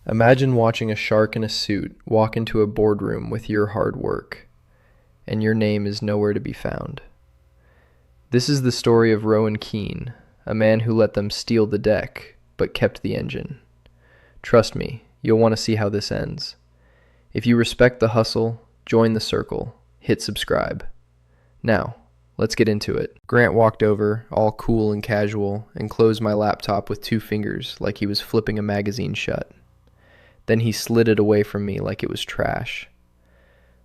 Imagine watching a shark in a suit walk into a boardroom with your hard work, and your name is nowhere to be found. This is the story of Rowan Keane, a man who let them steal the deck, but kept the engine. Trust me, you'll want to see how this ends. If you respect the hustle, join the circle, hit subscribe. Now, let's get into it. Grant walked over, all cool and casual, and closed my laptop with 2 fingers like he was flipping a magazine shut. Then he slid it away from me like it was trash.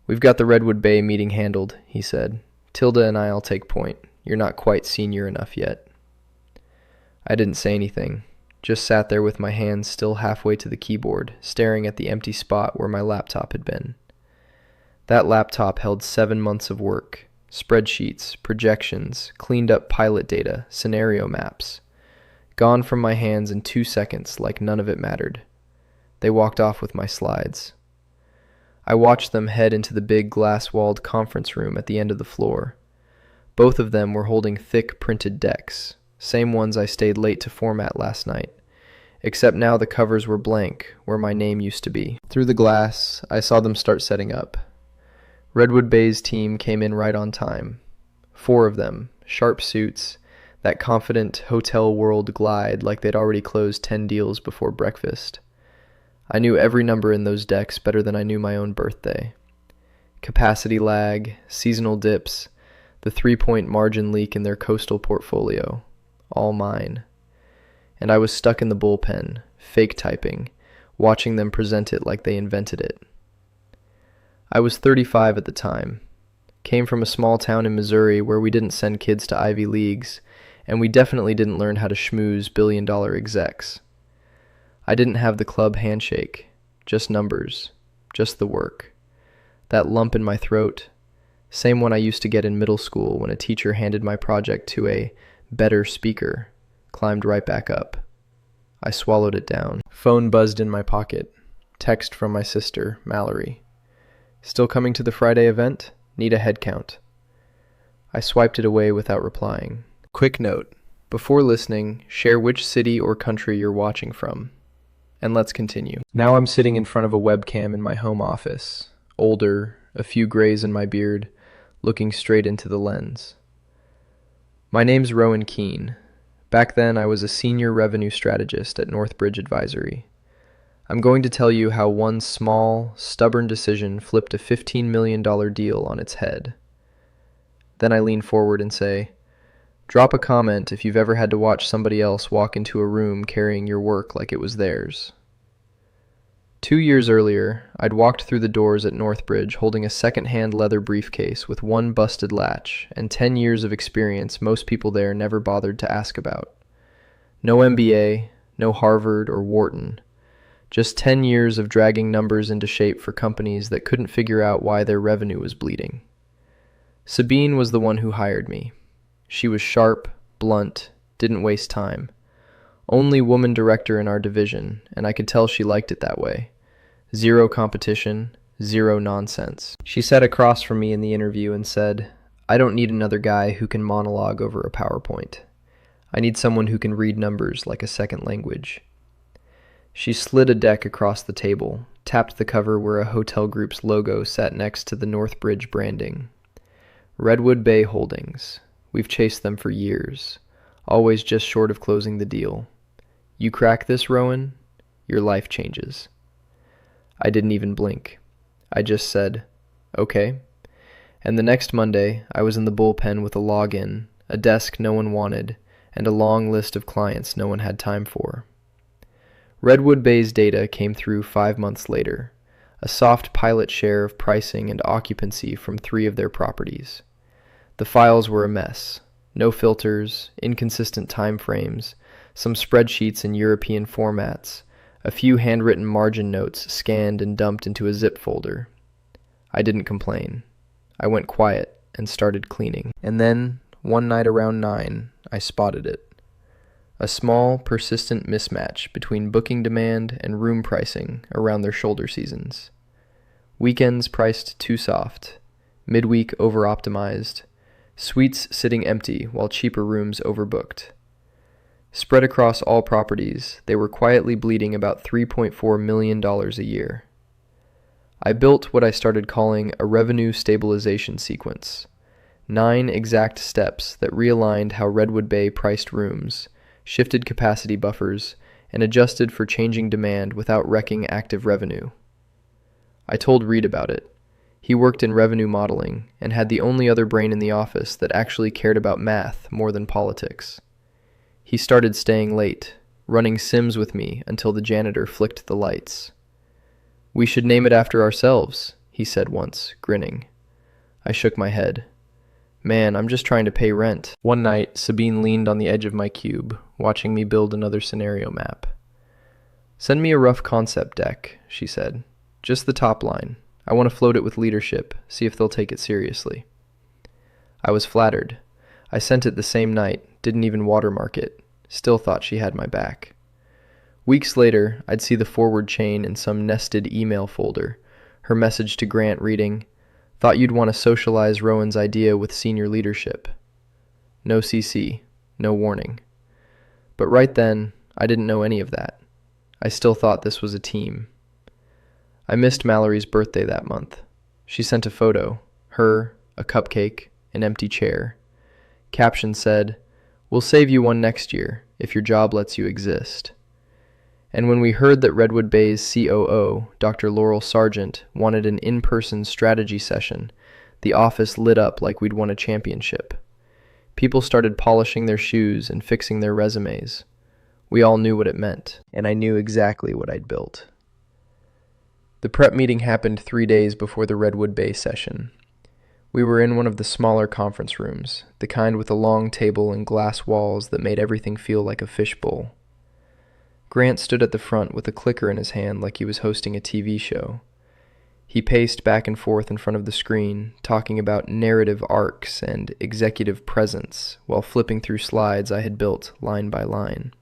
"We've got the Redwood Bay meeting handled," he said. "Tilda and I'll take point. You're not quite senior enough yet." I didn't say anything, just sat there with my hands still halfway to the keyboard, staring at the empty spot where my laptop had been. That laptop held 7 months of work, spreadsheets, projections, cleaned up pilot data, scenario maps. Gone from my hands in 2 seconds like none of it mattered. They walked off with my slides. I watched them head into the big glass-walled conference room at the end of the floor. Both of them were holding thick printed decks, same ones I stayed late to format last night, except now the covers were blank where my name used to be. Through the glass, I saw them start setting up. Redwood Bay's team came in right on time. 4 of them, sharp suits, that confident hotel world glide like they'd already closed 10 deals before breakfast. I knew every number in those decks better than I knew my own birthday. Capacity lag, seasonal dips, the 3-point margin leak in their coastal portfolio, all mine. And I was stuck in the bullpen, fake typing, watching them present it like they invented it. I was 35 at the time, came from a small town in Missouri where we didn't send kids to Ivy Leagues, and we definitely didn't learn how to schmooze billion-dollar execs. I didn't have the club handshake, just numbers, just the work. That lump in my throat, same one I used to get in middle school when a teacher handed my project to a better speaker, climbed right back up. I swallowed it down. Phone buzzed in my pocket. Text from my sister, Mallory. "Still coming to the Friday event? Need a head count." I swiped it away without replying. Quick note. Before listening, share which city or country you're watching from. And let's continue. Now I'm sitting in front of a webcam in my home office, older, a few grays in my beard, looking straight into the lens. My name's Rowan Keane. Back then I was a senior revenue strategist at Northbridge Advisory. I'm going to tell you how one small, stubborn decision flipped a $15 million deal on its head. Then I lean forward and say, drop a comment if you've ever had to watch somebody else walk into a room carrying your work like it was theirs. 2 years earlier, I'd walked through the doors at Northbridge holding a second-hand leather briefcase with 1 busted latch and 10 years of experience most people there never bothered to ask about. No MBA, no Harvard or Wharton. Just 10 years of dragging numbers into shape for companies that couldn't figure out why their revenue was bleeding. Sabine was the one who hired me. She was sharp, blunt, didn't waste time. Only woman director in our division, and I could tell she liked it that way. 0 competition, 0 nonsense. She sat across from me in the interview and said, "I don't need another guy who can monologue over a PowerPoint. I need someone who can read numbers like a second language." She slid a deck across the table, tapped the cover where a hotel group's logo sat next to the Northbridge branding. Redwood Bay Holdings. We've chased them for years, always just short of closing the deal. You crack this, Rowan, your life changes. I didn't even blink. I just said, okay. And the next Monday, I was in the bullpen with a login, a desk no one wanted, and a long list of clients no one had time for. Redwood Bay's data came through 5 months later, a soft pilot share of pricing and occupancy from 3 of their properties. The files were a mess. No filters, inconsistent time frames, some spreadsheets in European formats, a few handwritten margin notes scanned and dumped into a zip folder. I didn't complain. I went quiet and started cleaning. And then, one night around 9, I spotted it. A small, persistent mismatch between booking demand and room pricing around their shoulder seasons. Weekends priced too soft, midweek over-optimized, suites sitting empty while cheaper rooms overbooked. Spread across all properties, they were quietly bleeding about $3.4 million a year. I built what I started calling a revenue stabilization sequence. 9 exact steps that realigned how Redwood Bay priced rooms, shifted capacity buffers, and adjusted for changing demand without wrecking active revenue. I told Reed about it. He worked in revenue modeling and had the only other brain in the office that actually cared about math more than politics. He started staying late, running Sims with me until the janitor flicked the lights. "We should name it after ourselves," he said once, grinning. I shook my head. "Man, I'm just trying to pay rent." One night, Sabine leaned on the edge of my cube, watching me build another scenario map. "Send me a rough concept deck," she said. "Just the top line. I want to float it with leadership, see if they'll take it seriously." I was flattered. I sent it the same night, didn't even watermark it, still thought she had my back. Weeks later, I'd see the forward chain in some nested email folder, her message to Grant reading, "Thought you'd want to socialize Rowan's idea with senior leadership." No CC, no warning. But right then, I didn't know any of that. I still thought this was a team. I missed Mallory's birthday that month. She sent a photo, her, a cupcake, an empty chair. Caption said, "We'll save you one next year, if your job lets you exist." And when we heard that Redwood Bay's COO, Dr. Laurel Sargent, wanted an in-person strategy session, the office lit up like we'd won a championship. People started polishing their shoes and fixing their resumes. We all knew what it meant, and I knew exactly what I'd built. The prep meeting happened 3 days before the Redwood Bay session. We were in one of the smaller conference rooms, the kind with a long table and glass walls that made everything feel like a fishbowl. Grant stood at the front with a clicker in his hand like he was hosting a TV show. He paced back and forth in front of the screen, talking about narrative arcs and executive presence while flipping through slides I had built line by line.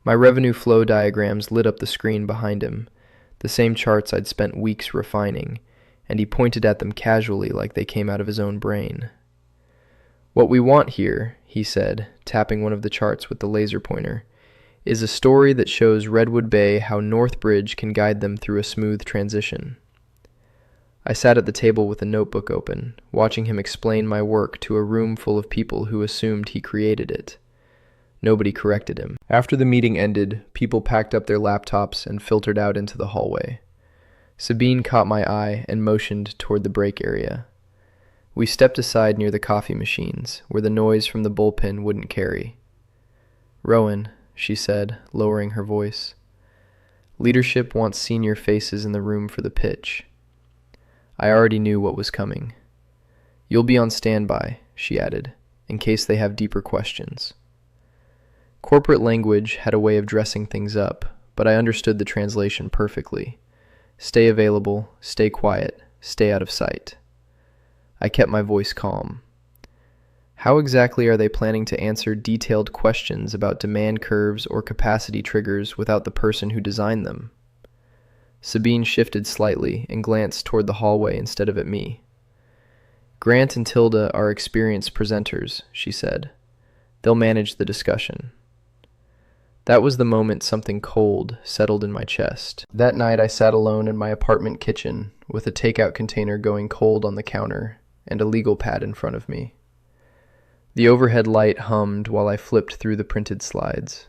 My revenue flow diagrams lit up the screen behind him, the same charts I'd spent weeks refining, and he pointed at them casually like they came out of his own brain. "What we want here," he said, tapping one of the charts with the laser pointer, "is a story that shows Redwood Bay how Northbridge can guide them through a smooth transition." I sat at the table with a notebook open, watching him explain my work to a room full of people who assumed he created it. Nobody corrected him. After the meeting ended, people packed up their laptops and filtered out into the hallway. Sabine caught my eye and motioned toward the break area. We stepped aside near the coffee machines, where the noise from the bullpen wouldn't carry. "Rowan," she said, lowering her voice. "Leadership wants senior faces in the room for the pitch." I already knew what was coming. "You'll be on standby," she added, "in case they have deeper questions." Corporate language had a way of dressing things up, but I understood the translation perfectly. Stay available, stay quiet, stay out of sight. I kept my voice calm. "How exactly are they planning to answer detailed questions about demand curves or capacity triggers without the person who designed them?" Sabine shifted slightly and glanced toward the hallway instead of at me. "Grant and Tilda are experienced presenters," she said. "They'll manage the discussion." That was the moment something cold settled in my chest. That night I sat alone in my apartment kitchen with a takeout container going cold on the counter and a legal pad in front of me. The overhead light hummed while I flipped through the printed slides.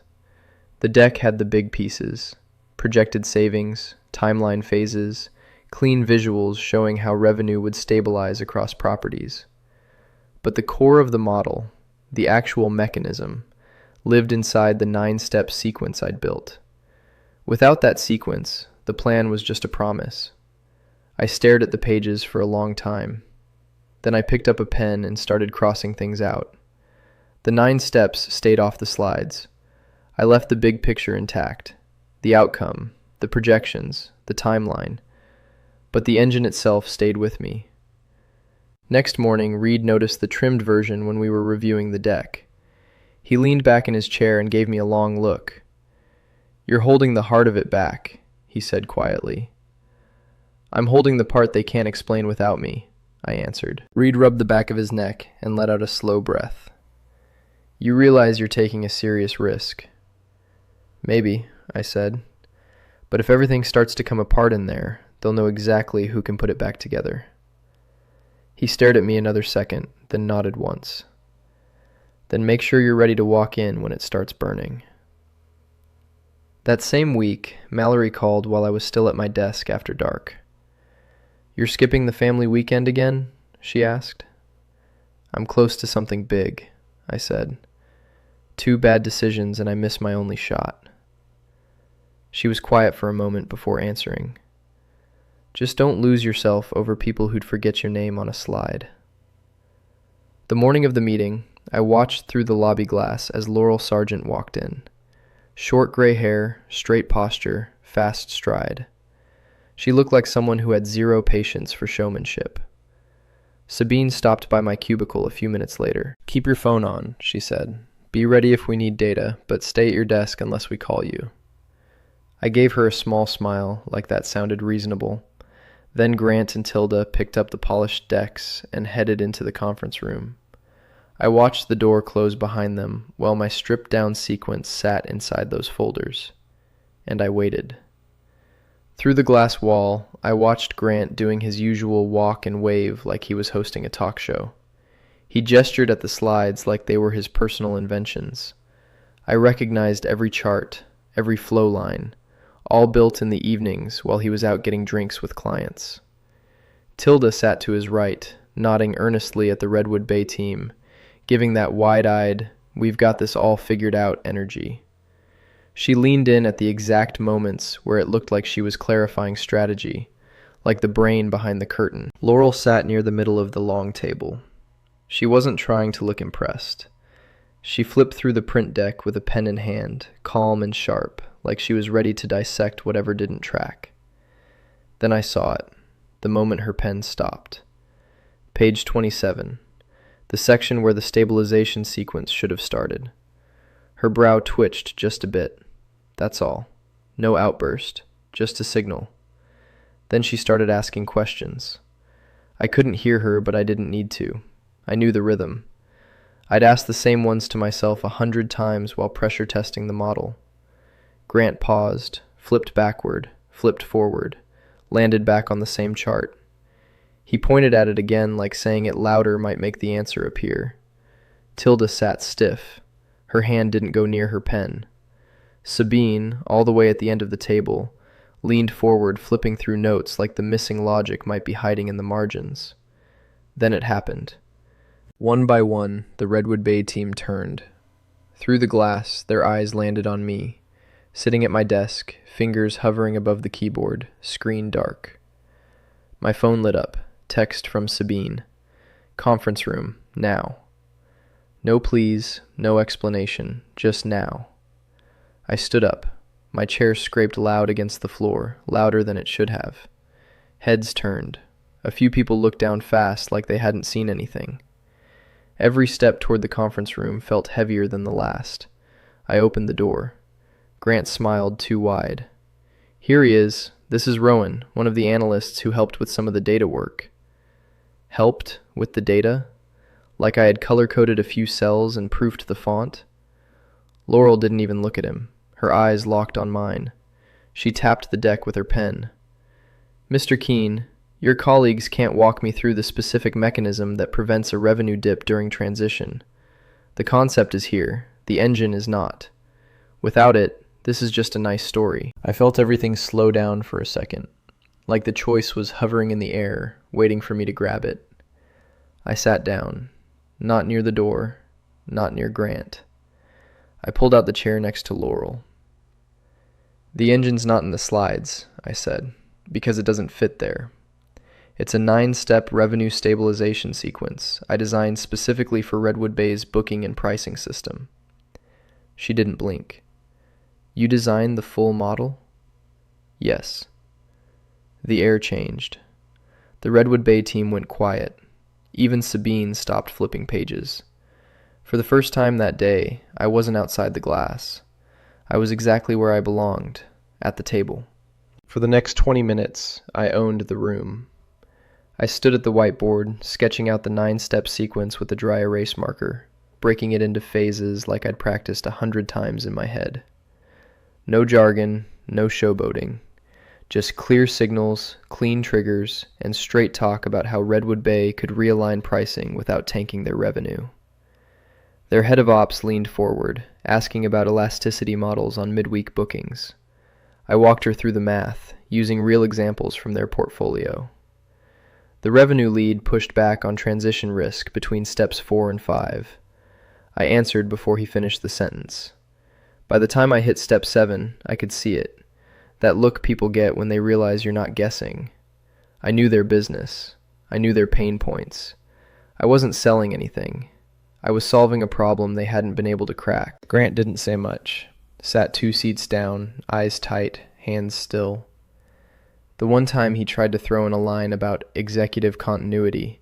The deck had the big pieces: projected savings, timeline phases, clean visuals showing how revenue would stabilize across properties. But the core of the model, the actual mechanism, lived inside the 9-step sequence I'd built. Without that sequence, the plan was just a promise. I stared at the pages for a long time. Then I picked up a pen and started crossing things out. The 9 steps stayed off the slides. I left the big picture intact, the outcome, the projections, the timeline, but the engine itself stayed with me. Next morning, Reed noticed the trimmed version when we were reviewing the deck. He leaned back in his chair and gave me a long look. "You're holding the heart of it back," he said quietly. "I'm holding the part they can't explain without me," I answered. Reed rubbed the back of his neck and let out a slow breath. You realize you're taking a serious risk. Maybe, I said. But if everything starts to come apart in there, they'll know exactly who can put it back together. He stared at me another second, then nodded once. Then make sure you're ready to walk in when it starts burning. That same week, Mallory called while I was still at my desk after dark. You're skipping the family weekend again? She asked. I'm close to something big, I said. 2 bad decisions and I miss my only shot. She was quiet for a moment before answering. Just don't lose yourself over people who'd forget your name on a slide. The morning of the meeting, I watched through the lobby glass as Laurel Sargent walked in. Short gray hair, straight posture, fast stride. She looked like someone who had 0 patience for showmanship. Sabine stopped by my cubicle a few minutes later. Keep your phone on, she said. Be ready if we need data, but stay at your desk unless we call you. I gave her a small smile, like that sounded reasonable. Then Grant and Tilda picked up the polished decks and headed into the conference room. I watched the door close behind them while my stripped-down sequence sat inside those folders. And I waited. Through the glass wall, I watched Grant doing his usual walk and wave like he was hosting a talk show. He gestured at the slides like they were his personal inventions. I recognized every chart, every flow line, all built in the evenings while he was out getting drinks with clients. Tilda sat to his right, nodding earnestly at the Redwood Bay team, giving that wide-eyed, we've got this all figured out energy. She leaned in at the exact moments where it looked like she was clarifying strategy, like the brain behind the curtain. Laurel sat near the middle of the long table. She wasn't trying to look impressed. She flipped through the print deck with a pen in hand, calm and sharp, like she was ready to dissect whatever didn't track. Then I saw it, the moment her pen stopped. Page 27. The section where the stabilization sequence should have started. Her brow twitched just a bit. That's all. No outburst, just a signal. Then she started asking questions. I couldn't hear her, but I didn't need to. I knew the rhythm. I'd asked the same ones to myself 100 times while pressure testing the model. Grant paused, flipped backward, flipped forward, landed back on the same chart. He pointed at it again like saying it louder might make the answer appear. Tilda sat stiff. Her hand didn't go near her pen. Sabine, all the way at the end of the table, leaned forward flipping through notes like the missing logic might be hiding in the margins. Then it happened. One by one, the Redwood Bay team turned. Through the glass, their eyes landed on me, sitting at my desk, fingers hovering above the keyboard, screen dark. My phone lit up. Text from Sabine. Conference room, now. No please, no explanation, just now. I stood up. My chair scraped loud against the floor, louder than it should have. Heads turned. A few people looked down fast like they hadn't seen anything. Every step toward the conference room felt heavier than the last. I opened the door. Grant smiled too wide. Here he is. This is Rowan, one of the analysts who helped with some of the data work. Helped with the data? Like I had color-coded a few cells and proofed the font? Laurel didn't even look at him. Her eyes locked on mine. She tapped the deck with her pen. Mr. Keene, your colleagues can't walk me through the specific mechanism that prevents a revenue dip during transition. The concept is here. The engine is not. Without it, this is just a nice story. I felt everything slow down for a second, like the choice was hovering in the air, waiting for me to grab it. I sat down, not near the door, not near Grant. I pulled out the chair next to Laurel. The engine's not in the slides, I said, because it doesn't fit there. It's a 9-step revenue stabilization sequence I designed specifically for Redwood Bay's booking and pricing system. She didn't blink. You designed the full model? Yes. The air changed. The Redwood Bay team went quiet. Even Sabine stopped flipping pages. For the first time that day, I wasn't outside the glass. I was exactly where I belonged, at the table. For the next 20 minutes, I owned the room. I stood at the whiteboard, sketching out the 9-step sequence with a dry erase marker, breaking it into phases like I'd practiced 100 times in my head. No jargon, no showboating. Just clear signals, clean triggers, and straight talk about how Redwood Bay could realign pricing without tanking their revenue. Their head of ops leaned forward, asking about elasticity models on midweek bookings. I walked her through the math, using real examples from their portfolio. The revenue lead pushed back on transition risk between steps 4 and 5. I answered before he finished the sentence. By the time I hit step 7, I could see it. That look people get when they realize you're not guessing. I knew their business. I knew their pain points. I wasn't selling anything. I was solving a problem they hadn't been able to crack. Grant didn't say much. Sat 2 seats down, eyes tight, hands still. The one time he tried to throw in a line about executive continuity,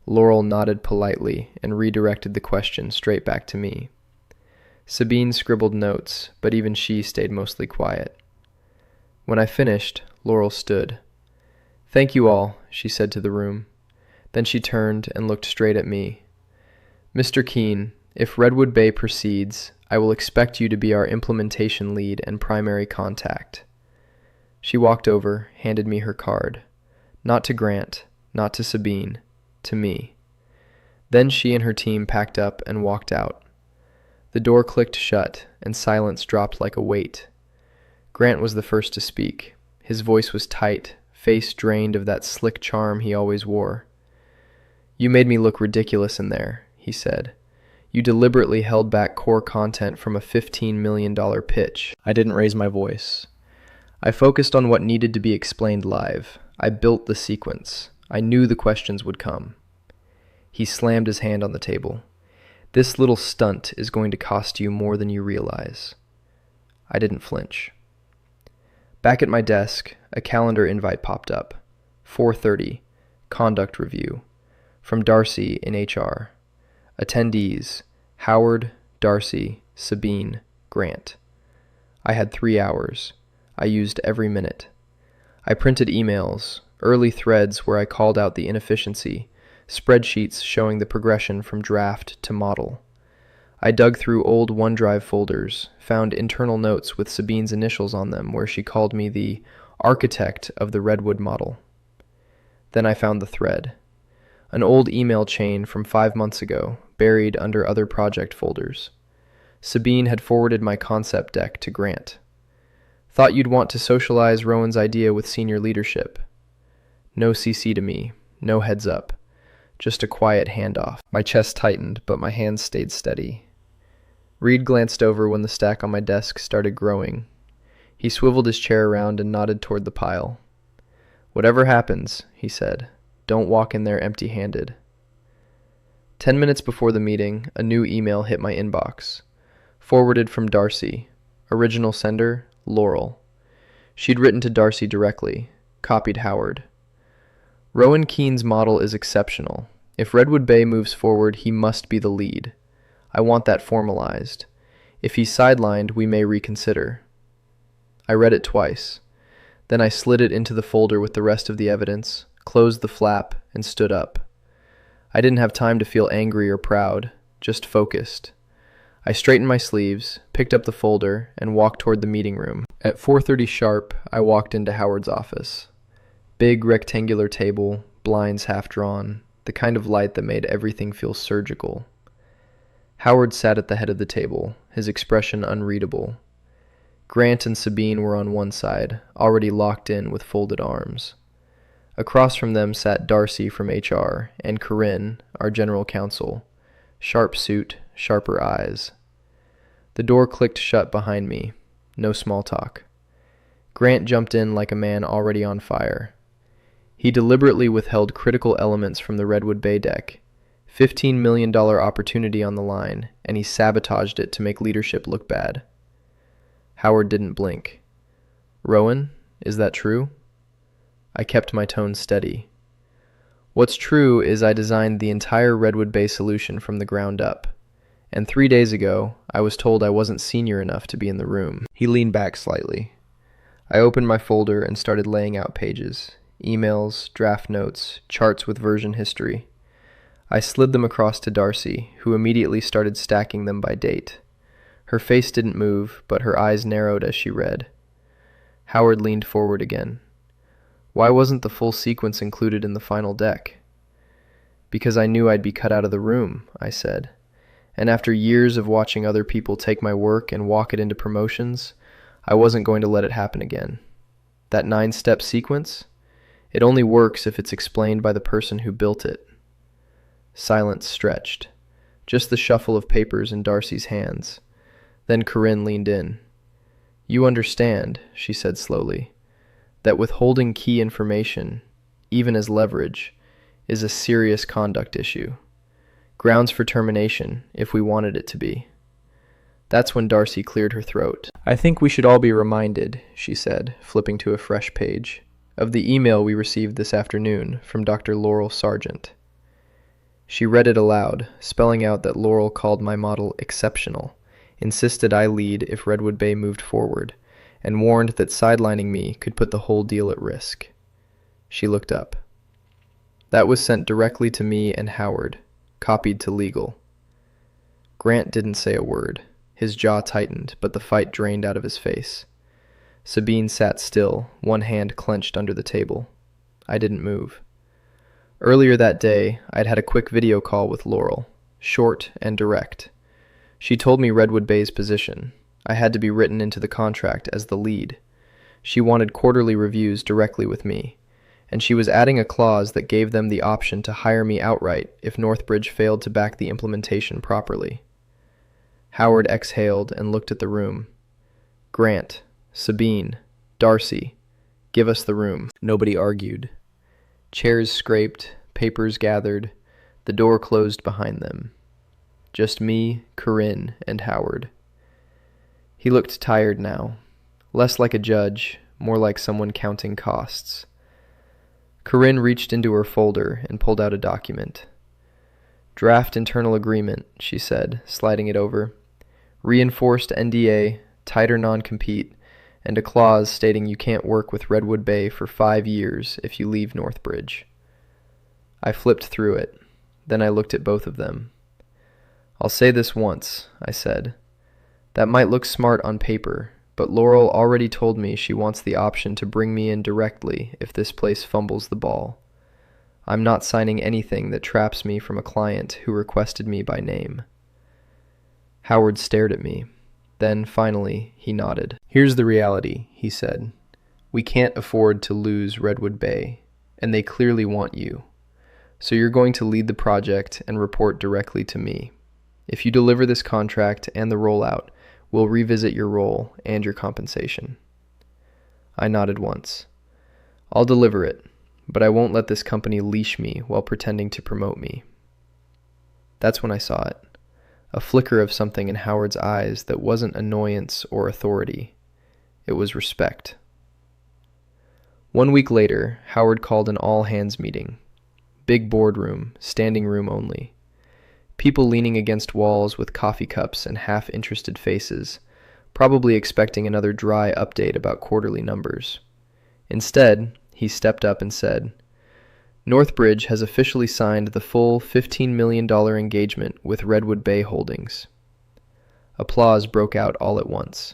Laurel nodded politely and redirected the question straight back to me. Sabine scribbled notes, but even she stayed mostly quiet. When I finished, Laurel stood. "Thank you all," she said to the room. Then she turned and looked straight at me. "Mr. Keene, if Redwood Bay proceeds, I will expect you to be our implementation lead and primary contact." She walked over, handed me her card. Not to Grant, not to Sabine, to me. Then she and her team packed up and walked out. The door clicked shut, and silence dropped like a weight. Grant was the first to speak. His voice was tight, face drained of that slick charm he always wore. "You made me look ridiculous in there," he said. "You deliberately held back core content from a $15 million pitch." I didn't raise my voice. I focused on what needed to be explained live. I built the sequence. I knew the questions would come. He slammed his hand on the table. "This little stunt is going to cost you more than you realize." I didn't flinch. Back at my desk, a calendar invite popped up. 4:30, conduct review. From Darcy in HR. Attendees, Howard, Darcy, Sabine, Grant. I had 3 hours. I used every minute. I printed emails, early threads where I called out the inefficiency, spreadsheets showing the progression from draft to model. I dug through old OneDrive folders, found internal notes with Sabine's initials on them where she called me the architect of the Redwood model. Then I found the thread. An old email chain from 5 months ago, buried under other project folders. Sabine had forwarded my concept deck to Grant. "Thought you'd want to socialize Rowan's idea with senior leadership." No CC to me, no heads up. Just a quiet handoff. My chest tightened, but my hands stayed steady. Reed glanced over when the stack on my desk started growing. He swiveled his chair around and nodded toward the pile. "Whatever happens," he said, "don't walk in there empty-handed." 10 minutes before the meeting, a new email hit my inbox. Forwarded from Darcy. Original sender, Laurel. She'd written to Darcy directly, copied Howard. "Rowan Keene's model is exceptional. If Redwood Bay moves forward, he must be the lead. I want that formalized. If he's sidelined, we may reconsider." I read it twice. Then I slid it into the folder with the rest of the evidence, closed the flap, and stood up. I didn't have time to feel angry or proud, just focused. I straightened my sleeves, picked up the folder, and walked toward the meeting room. At 4:30 sharp, I walked into Howard's office. Big rectangular table, blinds half drawn, the kind of light that made everything feel surgical. Howard sat at the head of the table, his expression unreadable. Grant and Sabine were on one side, already locked in with folded arms. Across from them sat Darcy from HR and Corinne, our general counsel. Sharp suit, sharper eyes. The door clicked shut behind me. No small talk. Grant jumped in like a man already on fire. He deliberately withheld critical elements from the Redwood Bay deck. $15 million opportunity on the line, and he sabotaged it to make leadership look bad. Howard didn't blink. "Rowan, is that true?" I kept my tone steady. "What's true is I designed the entire Redwood Bay solution from the ground up, and 3 days ago, I was told I wasn't senior enough to be in the room." He leaned back slightly. I opened my folder and started laying out pages. Emails, draft notes, charts with version history. I slid them across to Darcy, who immediately started stacking them by date. Her face didn't move, but her eyes narrowed as she read. Howard leaned forward again. Why wasn't the full sequence included in the final deck? Because I knew I'd be cut out of the room, I said. And after years of watching other people take my work and walk it into promotions, I wasn't going to let it happen again. That 9-step sequence? It only works if it's explained by the person who built it. Silence stretched. Just the shuffle of papers in Darcy's hands. Then Corinne leaned in. You understand, she said slowly, that withholding key information, even as leverage, is a serious conduct issue. Grounds for termination, if we wanted it to be. That's when Darcy cleared her throat. I think we should all be reminded, she said, flipping to a fresh page, of the email we received this afternoon from Dr. Laurel Sargent. She read it aloud, spelling out that Laurel called my model exceptional, insisted I lead if Redwood Bay moved forward, and warned that sidelining me could put the whole deal at risk. She looked up. That was sent directly to me and Howard, copied to legal. Grant didn't say a word. His jaw tightened, but the fight drained out of his face. Sabine sat still, one hand clenched under the table. I didn't move. Earlier that day, I'd had a quick video call with Laurel, short and direct. She told me Redwood Bay's position. I had to be written into the contract as the lead. She wanted quarterly reviews directly with me, and she was adding a clause that gave them the option to hire me outright if Northbridge failed to back the implementation properly. Howard exhaled and looked at the room. Grant, Sabine, Darcy, give us the room. Nobody argued. Chairs scraped, papers gathered, the door closed behind them. Just me, Corinne, and Howard. He looked tired now, less like a judge, more like someone counting costs. Corinne reached into her folder and pulled out a document. Draft internal agreement, she said, sliding it over. Reinforced NDA, tighter non-compete, and a clause stating you can't work with Redwood Bay for 5 years if you leave Northbridge. I flipped through it. Then I looked at both of them. I'll say this once, I said. That might look smart on paper, but Laurel already told me she wants the option to bring me in directly if this place fumbles the ball. I'm not signing anything that traps me from a client who requested me by name. Howard stared at me. Then, finally, he nodded. Here's the reality, he said. We can't afford to lose Redwood Bay, and they clearly want you. So you're going to lead the project and report directly to me. If you deliver this contract and the rollout, we'll revisit your role and your compensation. I nodded once. I'll deliver it, but I won't let this company leash me while pretending to promote me. That's when I saw it. A flicker of something in Howard's eyes that wasn't annoyance or authority. It was respect. 1 week later, Howard called an all-hands meeting. Big boardroom, standing room only. People leaning against walls with coffee cups and half-interested faces, probably expecting another dry update about quarterly numbers. Instead, he stepped up and said, Northbridge has officially signed the full $15 million engagement with Redwood Bay Holdings. Applause broke out all at once.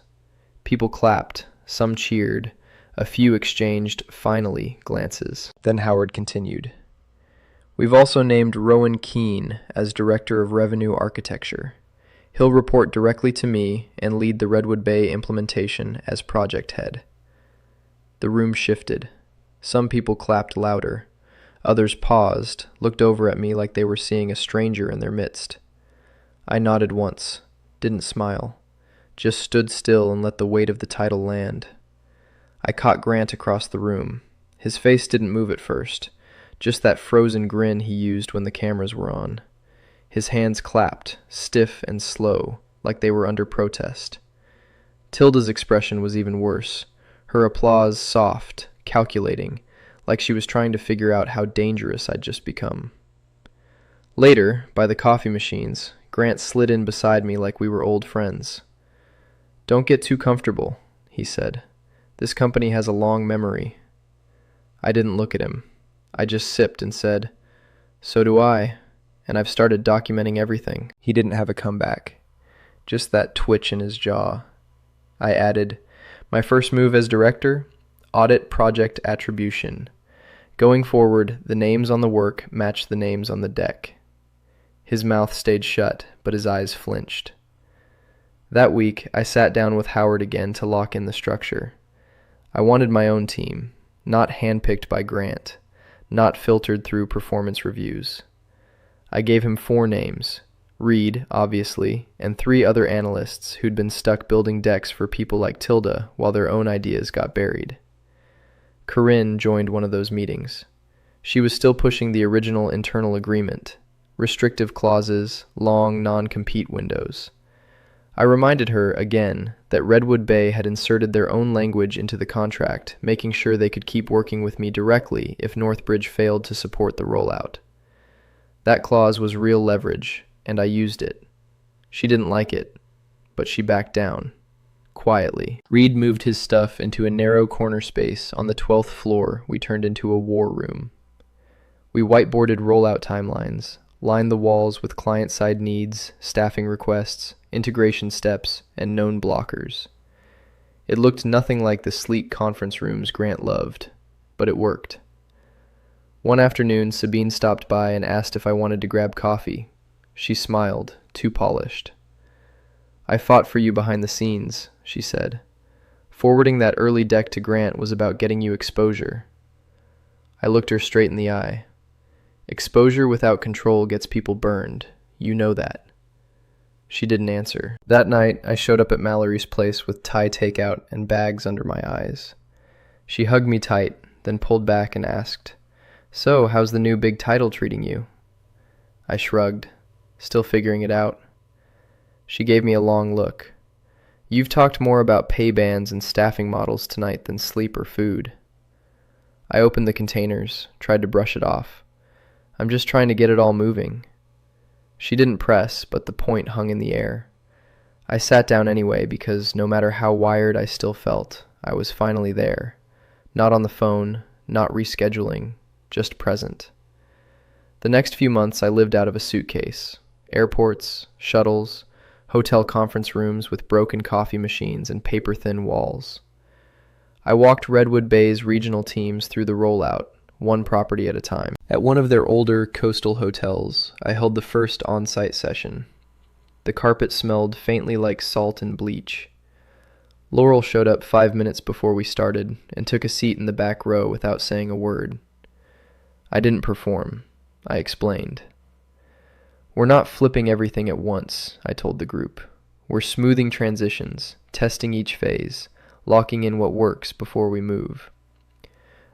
People clapped, some cheered, a few exchanged finally glances. Then Howard continued. We've also named Rowan Keene as Director of Revenue Architecture. He'll report directly to me and lead the Redwood Bay implementation as project head. The room shifted. Some people clapped louder. Others paused, looked over at me like they were seeing a stranger in their midst. I nodded once, didn't smile, just stood still and let the weight of the title land. I caught Grant across the room. His face didn't move at first, just that frozen grin he used when the cameras were on. His hands clapped, stiff and slow, like they were under protest. Tilda's expression was even worse, her applause soft, calculating, like she was trying to figure out how dangerous I'd just become. Later, by the coffee machines, Grant slid in beside me like we were old friends. Don't get too comfortable, he said. This company has a long memory. I didn't look at him. I just sipped and said, So do I, and I've started documenting everything." He didn't have a comeback, just that twitch in his jaw. I added, "My first move as director? Audit project attribution. Going forward, the names on the work match the names on the deck." His mouth stayed shut, but his eyes flinched. That week, I sat down with Howard again to lock in the structure. I wanted my own team, not handpicked by Grant, not filtered through performance reviews. I gave him 4 names, Reed, obviously, and 3 other analysts who'd been stuck building decks for people like Tilda while their own ideas got buried. Corinne joined one of those meetings. She was still pushing the original internal agreement, restrictive clauses, long non-compete windows. I reminded her, again, that Redwood Bay had inserted their own language into the contract, making sure they could keep working with me directly if Northbridge failed to support the rollout. That clause was real leverage, and I used it. She didn't like it, but she backed down, quietly. Reed moved his stuff into a narrow corner space on the 12th floor we turned into a war room. We whiteboarded rollout timelines, lined the walls with client-side needs, staffing requests, integration steps, and known blockers. It looked nothing like the sleek conference rooms Grant loved, but it worked. One afternoon, Sabine stopped by and asked if I wanted to grab coffee. She smiled, too polished. "I fought for you behind the scenes," she said. "Forwarding that early deck to Grant was about getting you exposure." I looked her straight in the eye. "Exposure without control gets people burned. You know that." She didn't answer. That night, I showed up at Mallory's place with Thai takeout and bags under my eyes. She hugged me tight, then pulled back and asked, "So, how's the new big title treating you?" I shrugged, still figuring it out. She gave me a long look. "You've talked more about pay bands and staffing models tonight than sleep or food." I opened the containers, tried to brush it off. "I'm just trying to get it all moving." She didn't press, but the point hung in the air. I sat down anyway because no matter how wired I still felt, I was finally there. Not on the phone, not rescheduling, just present. The next few months I lived out of a suitcase. Airports, shuttles, hotel conference rooms with broken coffee machines and paper-thin walls. I walked Redwood Bay's regional teams through the rollout, one property at a time. At one of their older coastal hotels, I held the first on-site session. The carpet smelled faintly like salt and bleach. Laurel showed up 5 minutes before we started and took a seat in the back row without saying a word. I didn't perform. I explained. "We're not flipping everything at once," I told the group. "We're smoothing transitions, testing each phase, locking in what works before we move."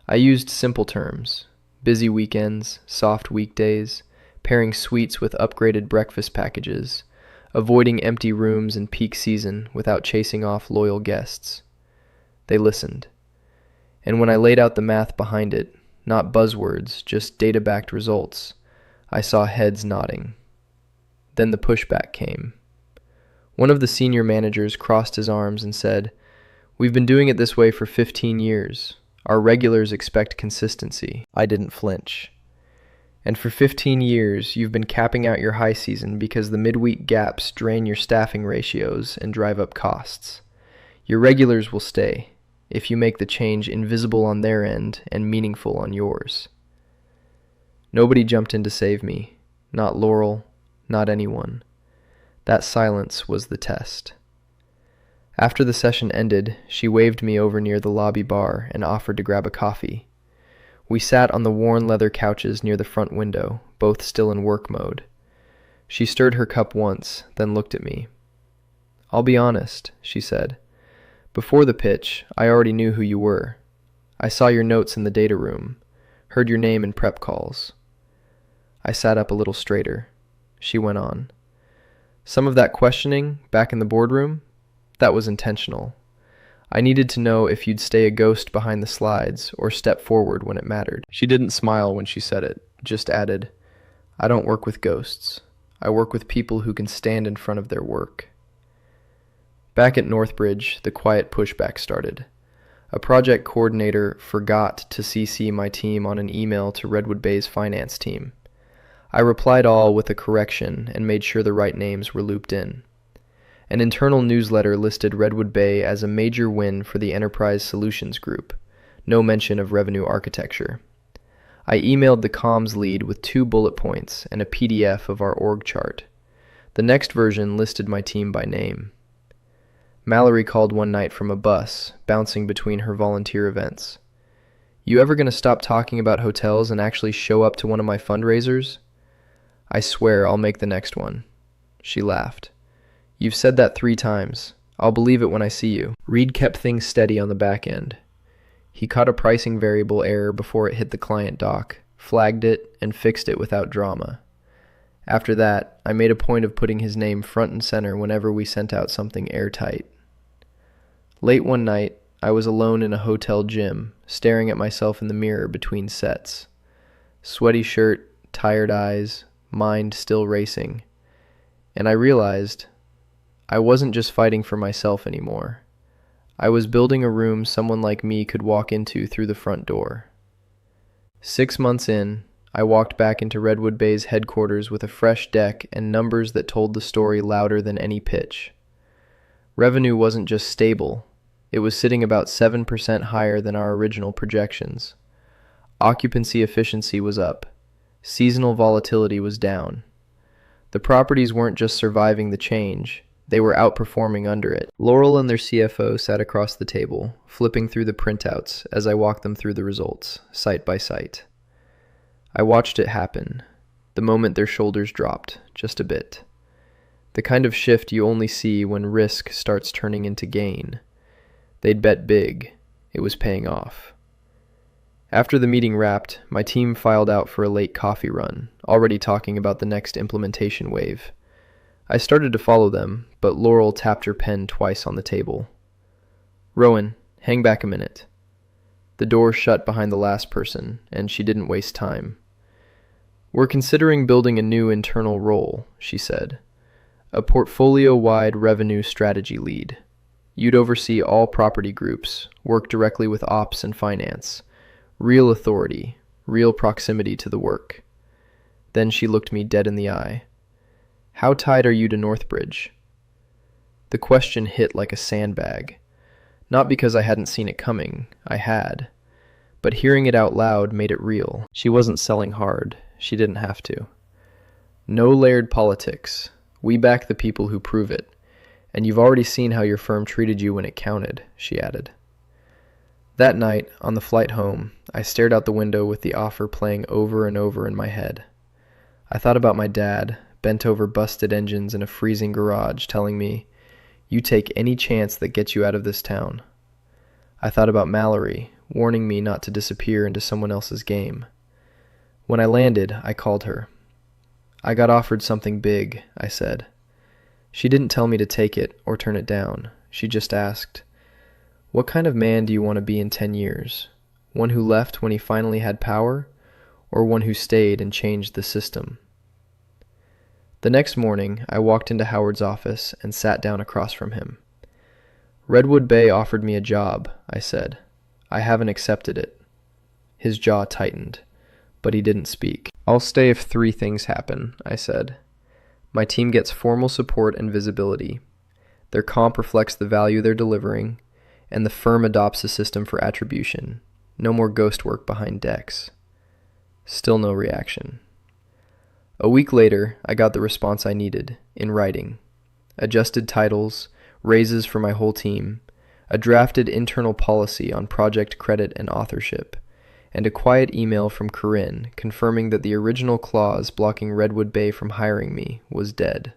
I used simple terms: busy weekends, soft weekdays, pairing suites with upgraded breakfast packages, avoiding empty rooms in peak season without chasing off loyal guests. They listened. And when I laid out the math behind it, not buzzwords, just data-backed results, I saw heads nodding. Then the pushback came. One of the senior managers crossed his arms and said, "We've been doing it this way for 15 years. Our regulars expect consistency." I didn't flinch. "And for 15 years, you've been capping out your high season because the midweek gaps drain your staffing ratios and drive up costs. Your regulars will stay if you make the change invisible on their end and meaningful on yours." Nobody jumped in to save me. Not Laurel, not anyone. That silence was the test. After the session ended, she waved me over near the lobby bar and offered to grab a coffee. We sat on the worn leather couches near the front window, both still in work mode. She stirred her cup once, then looked at me. "I'll be honest," she said. "Before the pitch, I already knew who you were. I saw your notes in the data room, heard your name in prep calls." I sat up a little straighter. She went on. "Some of that questioning, back in the boardroom, that was intentional. I needed to know if you'd stay a ghost behind the slides or step forward when it mattered." She didn't smile when she said it, just added, "I don't work with ghosts. I work with people who can stand in front of their work." Back at Northbridge, the quiet pushback started. A project coordinator forgot to CC my team on an email to Redwood Bay's finance team. I replied all with a correction and made sure the right names were looped in. An internal newsletter listed Redwood Bay as a major win for the Enterprise Solutions Group, no mention of revenue architecture. I emailed the comms lead with 2 bullet points and a PDF of our org chart. The next version listed my team by name. Mallory called one night from a bus, bouncing between her volunteer events. "You ever gonna stop talking about hotels and actually show up to one of my fundraisers?" "I swear I'll make the next one." She laughed. "You've said that 3 times. I'll believe it when I see you." Reed kept things steady on the back end. He caught a pricing variable error before it hit the client doc, flagged it, and fixed it without drama. After that, I made a point of putting his name front and center whenever we sent out something airtight. Late one night, I was alone in a hotel gym, staring at myself in the mirror between sets. Sweaty shirt, tired eyes, mind still racing. And I realized I wasn't just fighting for myself anymore. I was building a room someone like me could walk into through the front door. 6 months in, I walked back into Redwood Bay's headquarters with a fresh deck and numbers that told the story louder than any pitch. Revenue wasn't just stable, it was sitting about 7% higher than our original projections. Occupancy efficiency was up. Seasonal volatility was down. The properties weren't just surviving the change, they were outperforming under it. Laurel and their CFO sat across the table, flipping through the printouts as I walked them through the results, site by site. I watched it happen, the moment their shoulders dropped, just a bit. The kind of shift you only see when risk starts turning into gain. They'd bet big. It was paying off. After the meeting wrapped, my team filed out for a late coffee run, already talking about the next implementation wave. I started to follow them, but Laurel tapped her pen twice on the table. "Rowan, hang back a minute." The door shut behind the last person, and she didn't waste time. "We're considering building a new internal role," she said. "A portfolio-wide revenue strategy lead. You'd oversee all property groups, work directly with ops and finance. Real authority, real proximity to the work." Then she looked me dead in the eye. "How tied are you to Northbridge?" The question hit like a sandbag. Not because I hadn't seen it coming, I had. But hearing it out loud made it real. She wasn't selling hard. She didn't have to. "No layered politics. We back the people who prove it. And you've already seen how your firm treated you when it counted," she added. That night, on the flight home, I stared out the window with the offer playing over and over in my head. I thought about my dad, bent over busted engines in a freezing garage, telling me, "You take any chance that gets you out of this town." I thought about Mallory, warning me not to disappear into someone else's game. When I landed, I called her. "I got offered something big," I said. She didn't tell me to take it or turn it down. She just asked, "What kind of man do you want to be in 10 years? One who left when he finally had power, or one who stayed and changed the system?" The next morning, I walked into Howard's office and sat down across from him. "Redwood Bay offered me a job," I said. "I haven't accepted it." His jaw tightened, but he didn't speak. "I'll stay if 3 things happen," I said. "My team gets formal support and visibility. Their comp reflects the value they're delivering, and the firm adopts a system for attribution. No more ghost work behind decks." Still no reaction. A week later, I got the response I needed, in writing. Adjusted titles, raises for my whole team, a drafted internal policy on project credit and authorship, and a quiet email from Corinne confirming that the original clause blocking Redwood Bay from hiring me was dead.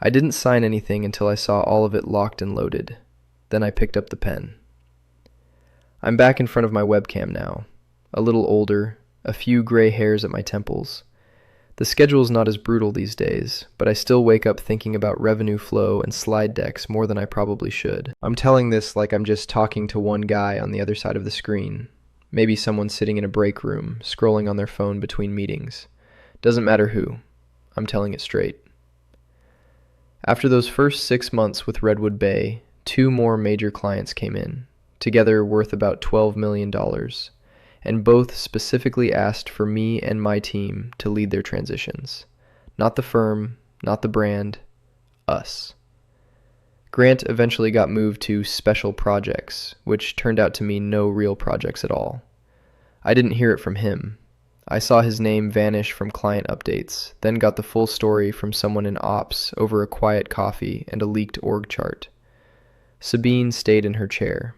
I didn't sign anything until I saw all of it locked and loaded. Then I picked up the pen. I'm back in front of my webcam now, a little older, a few gray hairs at my temples. The schedule's not as brutal these days, but I still wake up thinking about revenue flow and slide decks more than I probably should. I'm telling this like I'm just talking to one guy on the other side of the screen. Maybe someone sitting in a break room, scrolling on their phone between meetings. Doesn't matter who. I'm telling it straight. After those first 6 months with Redwood Bay, 2 more major clients came in, together worth about $12 million, and both specifically asked for me and my team to lead their transitions. Not the firm, not the brand, us. Grant eventually got moved to special projects, which turned out to mean no real projects at all. I didn't hear it from him. I saw his name vanish from client updates, then got the full story from someone in ops over a quiet coffee and a leaked org chart. Sabine stayed in her chair.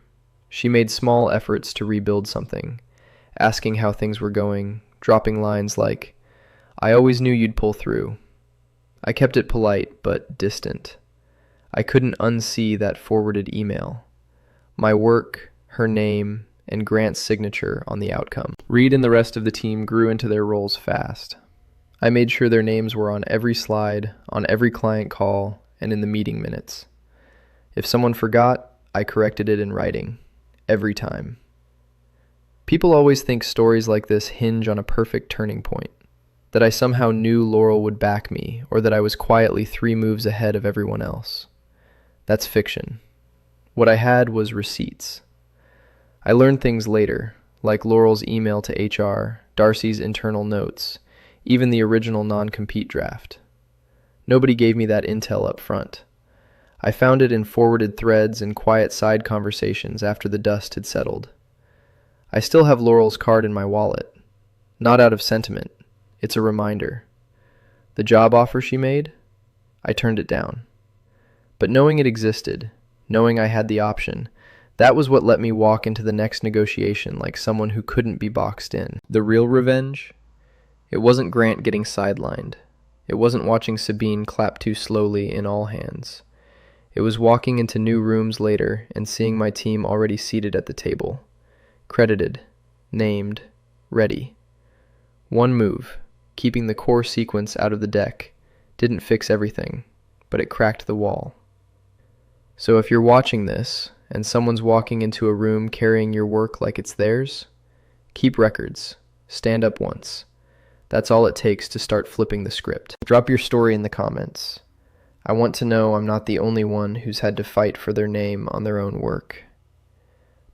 She made small efforts to rebuild something, asking how things were going, dropping lines like, "I always knew you'd pull through." I kept it polite, but distant. I couldn't unsee that forwarded email. My work, her name, and Grant's signature on the outcome. Reed and the rest of the team grew into their roles fast. I made sure their names were on every slide, on every client call, and in the meeting minutes. If someone forgot, I corrected it in writing, every time. People always think stories like this hinge on a perfect turning point, that I somehow knew Laurel would back me, or that I was quietly 3 moves ahead of everyone else. That's fiction. What I had was receipts. I learned things later, like Laurel's email to HR, Darcy's internal notes, even the original non-compete draft. Nobody gave me that intel up front. I found it in forwarded threads and quiet side conversations after the dust had settled. I still have Laurel's card in my wallet. Not out of sentiment. It's a reminder. The job offer she made? I turned it down. But knowing it existed, knowing I had the option, that was what let me walk into the next negotiation like someone who couldn't be boxed in. The real revenge? It wasn't Grant getting sidelined. It wasn't watching Sabine clap too slowly in all hands. It was walking into new rooms later and seeing my team already seated at the table. Credited, named, ready. One move, keeping the core sequence out of the deck, didn't fix everything, but it cracked the wall. So if you're watching this, and someone's walking into a room carrying your work like it's theirs, keep records. Stand up once. That's all it takes to start flipping the script. Drop your story in the comments. I want to know I'm not the only one who's had to fight for their name on their own work.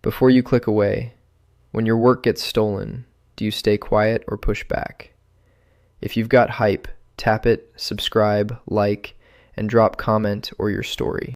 Before you click away, when your work gets stolen, do you stay quiet or push back? If you've got hype, tap it, subscribe, like, and drop comment or your story.